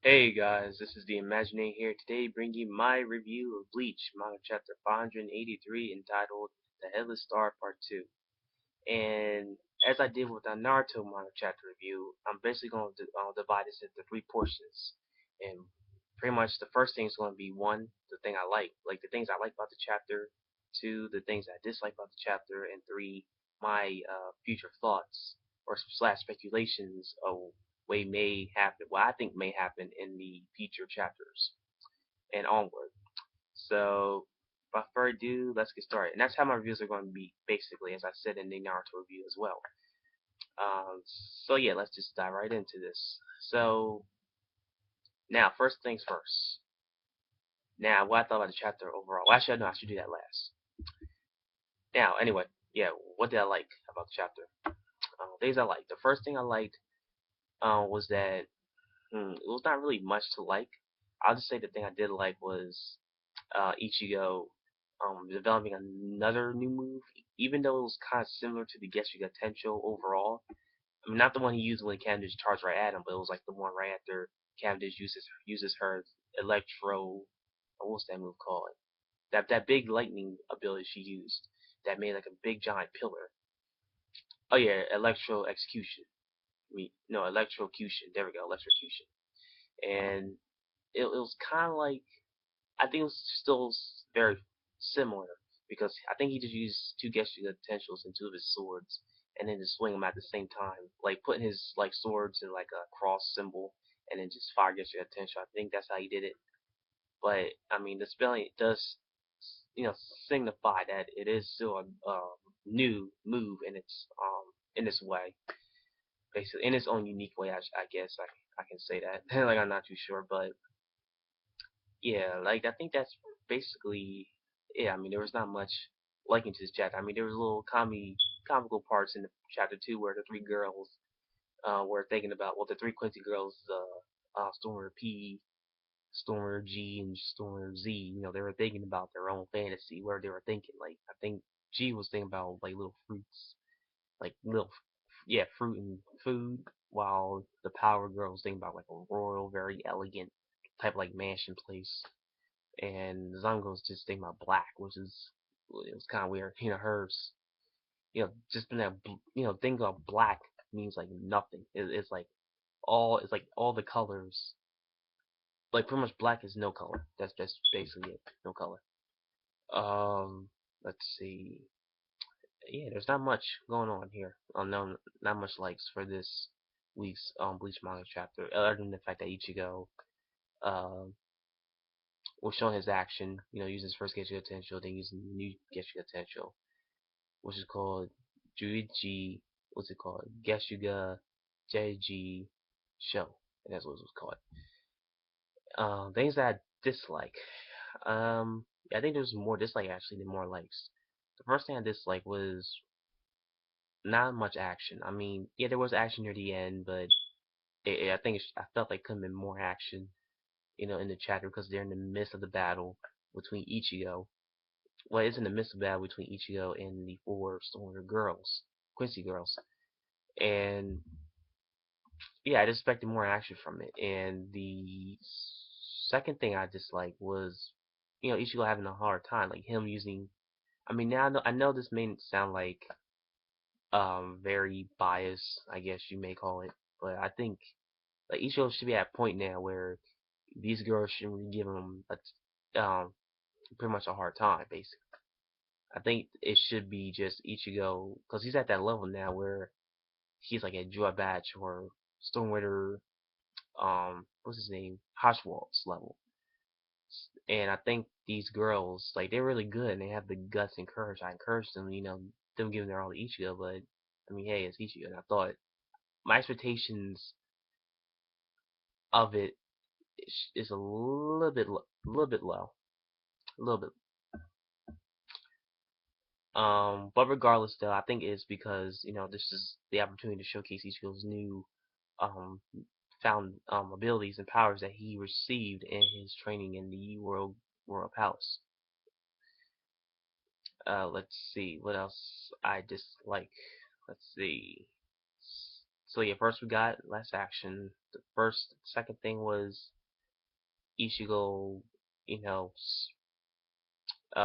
Hey guys, this is the Imaginary here today bringing you my review of Bleach, manga chapter 583 entitled The Headless Star Part 2. And as I did with the Naruto manga chapter review, I'm basically going to divide this into three portions. And pretty much the first thing is going to be one, the thing I like the things I like about the chapter, two, the things I dislike about the chapter, and three, my future thoughts or slash speculations of what may happen, what I think may happen in the future chapters and onward. So, without further ado, let's get started. And that's how my reviews are going to be, basically, as I said in the Naruto review as well. Um, so yeah, let's just dive right into this. So now, first things first. Now, what I thought about the chapter overall. Well, actually, no, I should do that last. Now, anyway, yeah, what did I like about the chapter? Things I liked. The first thing I liked was that it was not really much to like. I'll just say the thing I did like was Ichigo developing another new move, even though it was kind of similar to the Getsuga Tensho overall. I mean, not the one he used when Candice charged right at him, but it was like the one right after Candice uses her electro. What's that move called? That big lightning ability she used that made like a big giant pillar. Oh yeah, electro execution. No, electrocution. There we go, electrocution. And it was kind of like I think it was still very similar because I think he just used two Getsuga potentials and two of his swords, and then just swing them at the same time, like putting his like swords in like a cross symbol, and then just fire Getsuga potential. I think that's how he did it. But I mean, the spelling does, signify that it is still a new move in its way, basically in its own unique way. I guess I can say that. Like I'm not too sure, but yeah, like I think that's basically yeah. I mean, there was not much liking to this chapter. I mean, there was little comical parts in the chapter two where the three girls were thinking about the three Quincy girls, Stormer P, Stormer G, and Stormer Z. They were thinking about their own fantasy. Where they were thinking, like I think G was thinking about like little fruits, like little fruit and food, while the Power Girl was thinking about like a royal, very elegant type of like mansion place and Zango's just thinking about black, which is it was kind of weird. Hers, just that thinking about black means like nothing. It's like all the colors, like pretty much black is no color. That's basically it, no color. Um, let's see. Yeah, there's not much going on here. No, not much likes for this week's Bleach manga chapter, other than the fact that Ichigo um was showing his action, using his first Getsuga potential, then using the new Getsuga potential, which is called Juichi, what's it called? Geshuga Jeiji Show. And that's what it was called. Things that I dislike. I think there's more dislike actually than more likes. The first thing I disliked was not much action. I mean, yeah, there was action near the end, but I think I felt like could have been more action, in the chapter because they're in the midst of the battle between Ichigo. Well, it's in the midst of the battle between Ichigo and the four Stoner girls, Quincy girls. And yeah, I just expected more action from it. And the second thing I disliked was, Ichigo having a hard time, like him using. I mean, now I know this may sound like very biased, I guess you may call it, but I think like Ichigo should be at a point now where these girls shouldn't be giving him pretty much a hard time, basically. I think it should be just Ichigo because he's at that level now where he's like at Joy Batch or Stormwitter what's his name, Hoshwald's level. And I think these girls, like they're really good and they have the guts and courage. I encourage them, them giving their all to Ichigo, but I mean, hey, it's Ichigo. And I thought my expectations of it is a little bit low, a little bit. But regardless, though, I think it's because this is the opportunity to showcase Ichigo's new um found abilities and powers that he received in his training in the World Palace. Let's see what else I dislike. Let's see. So yeah, first we got less action. Second thing was Ichigo, you know,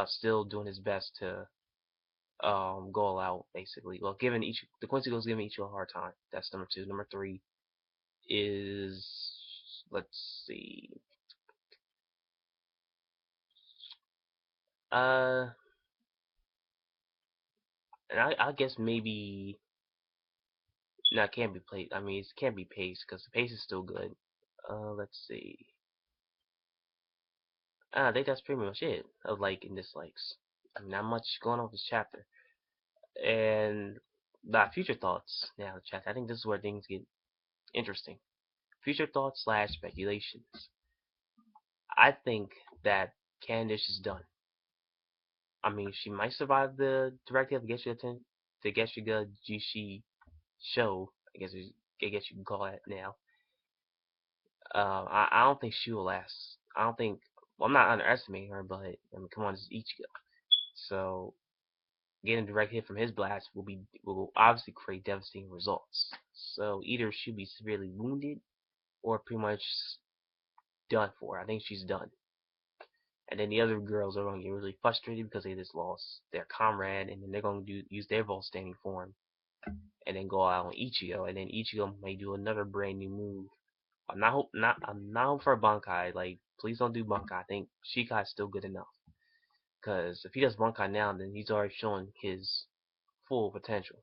still doing his best to go all out basically. Well, giving each the Quincy goes giving each a hard time. That's number two. Number three is, let's see, uh, and I guess maybe no, it can't be played. I mean, it can't be pace because the pace is still good. Let's see. I think that's pretty much it of like and dislikes. I mean, not much going on with this chapter. And the future thoughts now, the chapter. I think this is where things get interesting. Future thoughts slash speculations. I think that Candice is done. I mean, she might survive the directive to Getsuga Jishi show. I guess you can call it now. I don't think she will last. I don't think. Well, I'm not underestimating her, but I mean, come on, this is Ichigo. So getting a direct hit from his blast will obviously create devastating results. So either she'll be severely wounded or pretty much done for. I think she's done. And then the other girls are going to get really frustrated because they just lost their comrade, and then they're going to use their vault standing form, and then go out on Ichigo, and then Ichigo may do another brand new move. I'm not hoping for a Bankai. Like, please don't do Bankai. I think Shikai's still good enough. Because if he does Bankai now, then he's already showing his full potential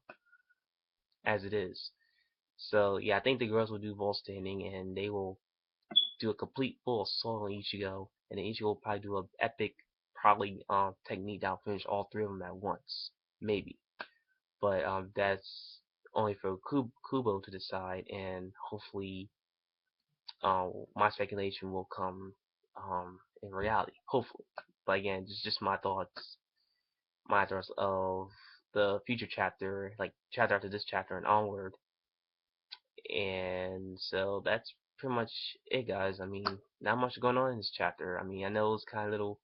as it is. So yeah, I think the girls will do vault standing, and they will do a complete full assault on Ichigo, and then Ichigo will probably do an epic, probably technique that'll finish all three of them at once, maybe. But that's only for Kubo to decide, and hopefully, my speculation will come in reality, hopefully. But again, just my thoughts of the future chapter, like chapter after this chapter and onward. And so that's pretty much it, guys. I mean, not much going on in this chapter. I mean, I know it's kind of little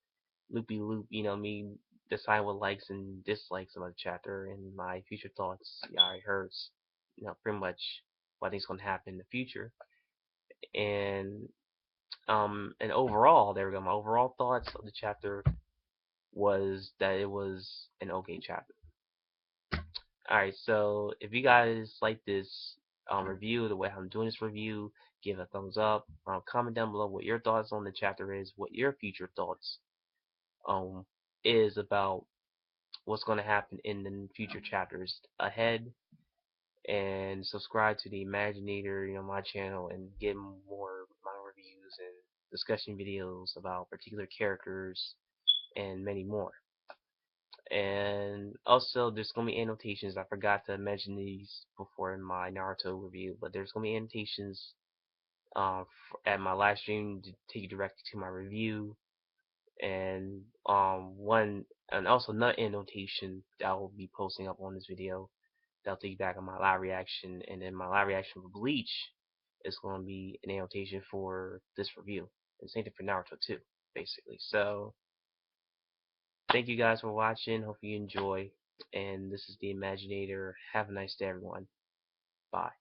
loopy loop, me decide what likes and dislikes about the chapter and my future thoughts. Yeah, I heard, pretty much what I think's gonna happen in the future. And and overall, there we go. My overall thoughts of the chapter was that it was an okay chapter. Alright, so if you guys like this review, the way I'm doing this review, give a thumbs up. Comment down below what your thoughts on the chapter is, what your future thoughts um is about what's going to happen in the future chapters ahead. And subscribe to the Imaginator, my channel, and get more manga reviews and discussion videos about particular characters and many more. And also, there's going to be annotations. I forgot to mention these before in my Naruto review, but there's going to be annotations at my live stream to take you directly to my review. And also another annotation that I will be posting up on this video that'll take you back on my live reaction. And then my live reaction for Bleach is going to be an annotation for this review. And same thing for Naruto too, basically. So thank you guys for watching. Hope you enjoy. And this is the Imaginator. Have a nice day, everyone. Bye.